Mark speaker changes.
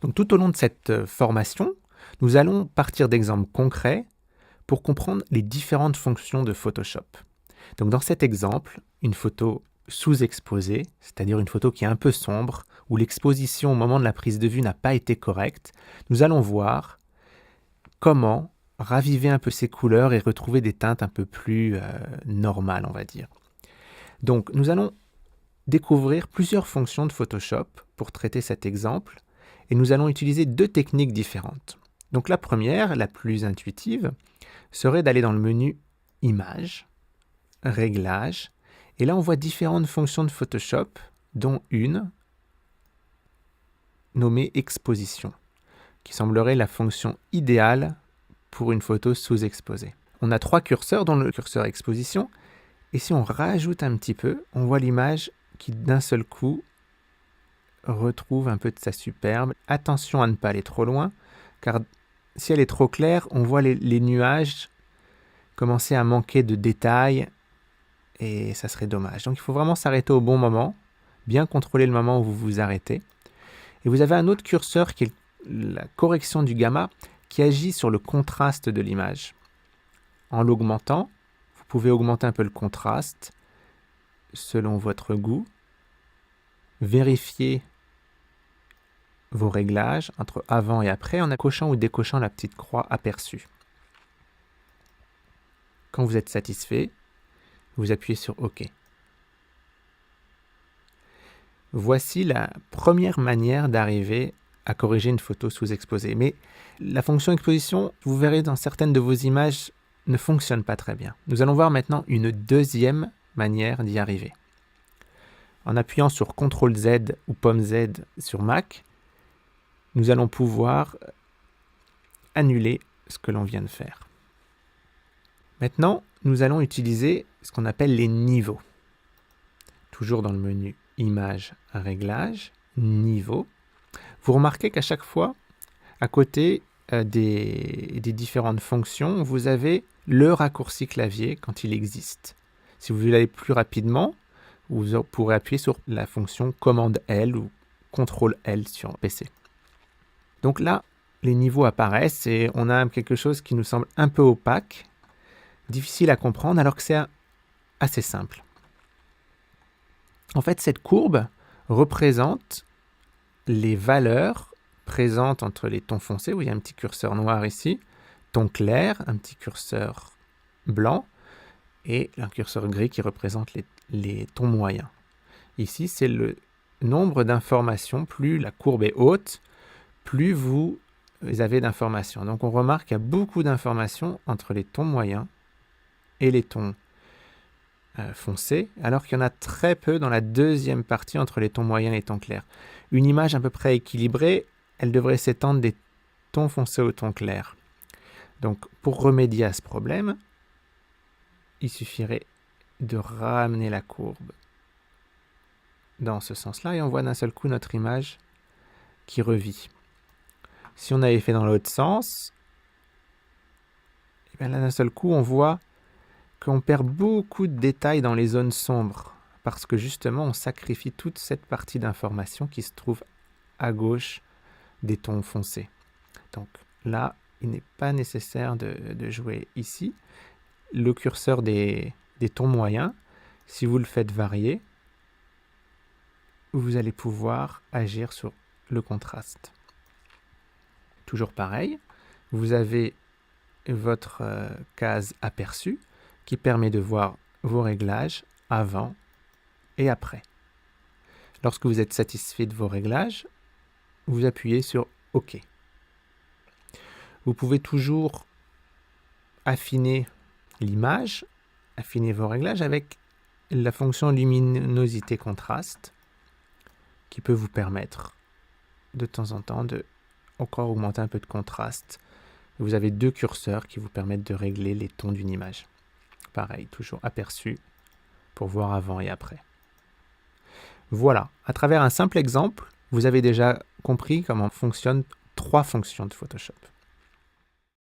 Speaker 1: Donc tout au long de cette formation, nous allons partir d'exemples concrets pour comprendre les différentes fonctions de Photoshop. Donc dans cet exemple, une photo sous-exposée, c'est-à-dire une photo qui est un peu sombre, où l'exposition au moment de la prise de vue n'a pas été correcte, nous allons voir comment raviver un peu ces couleurs et retrouver des teintes un peu plus normales, on va dire. Donc nous allons découvrir plusieurs fonctions de Photoshop pour traiter cet exemple, et nous allons utiliser deux techniques différentes. Donc la première, la plus intuitive, serait d'aller dans le menu Images, Réglages, et là on voit différentes fonctions de Photoshop, dont une nommée Exposition, qui semblerait la fonction idéale pour une photo sous-exposée. On a trois curseurs, dont le curseur Exposition, et si on rajoute un petit peu, on voit l'image qui d'un seul coup retrouve un peu de sa superbe. Attention à ne pas aller trop loin, car si elle est trop claire, on voit les nuages commencer à manquer de détails et ça serait dommage. Donc il faut vraiment s'arrêter au bon moment, bien contrôler le moment où vous vous arrêtez. Et vous avez un autre curseur qui est la correction du gamma qui agit sur le contraste de l'image. En l'augmentant, vous pouvez augmenter un peu le contraste selon votre goût. Vérifier vos réglages entre avant et après en cochant ou décochant la petite croix aperçue. Quand vous êtes satisfait, vous appuyez sur OK. Voici la première manière d'arriver à corriger une photo sous-exposée. Mais la fonction exposition, vous verrez dans certaines de vos images, ne fonctionne pas très bien. Nous allons voir maintenant une deuxième manière d'y arriver. En appuyant sur CTRL Z ou pomme Z sur Mac, nous allons pouvoir annuler ce que l'on vient de faire. Maintenant, nous allons utiliser ce qu'on appelle les niveaux. Toujours dans le menu Images, Réglages, Niveaux. Vous remarquez qu'à chaque fois, à côté des différentes fonctions, vous avez le raccourci clavier quand il existe. Si vous voulez aller plus rapidement, vous pourrez appuyer sur la fonction Commande L ou Ctrl L sur PC. Donc là, les niveaux apparaissent et on a quelque chose qui nous semble un peu opaque, difficile à comprendre, alors que c'est assez simple. En fait, cette courbe représente les valeurs présentes entre les tons foncés, où il y a un petit curseur noir ici, ton clair, un petit curseur blanc, et un curseur gris qui représente les tons moyens. Ici, c'est le nombre d'informations. Plus la courbe est haute, plus vous avez d'informations. Donc on remarque qu'il y a beaucoup d'informations entre les tons moyens et les tons foncés, alors qu'il y en a très peu dans la deuxième partie entre les tons moyens et les tons clairs. Une image à peu près équilibrée, elle devrait s'étendre des tons foncés aux tons clairs. Donc pour remédier à ce problème, il suffirait de ramener la courbe dans ce sens-là et on voit d'un seul coup notre image qui revit. Si on avait fait dans l'autre sens, et bien là d'un seul coup on voit qu'on perd beaucoup de détails dans les zones sombres parce que justement on sacrifie toute cette partie d'information qui se trouve à gauche des tons foncés. Donc là, il n'est pas nécessaire de jouer ici. Le curseur des tons moyens, si vous le faites varier, vous allez pouvoir agir sur le contraste. Toujours pareil, vous avez votre case aperçu qui permet de voir vos réglages avant et après. Lorsque vous êtes satisfait de vos réglages, vous appuyez sur OK. Vous pouvez toujours affiner l'image, affiner vos réglages avec la fonction luminosité contraste qui peut vous permettre de temps en temps de encore augmenter un peu de contraste. Vous avez deux curseurs qui vous permettent de régler les tons d'une image. Pareil, toujours aperçu pour voir avant et après. Voilà, à travers un simple exemple, vous avez déjà compris comment fonctionnent trois fonctions de Photoshop.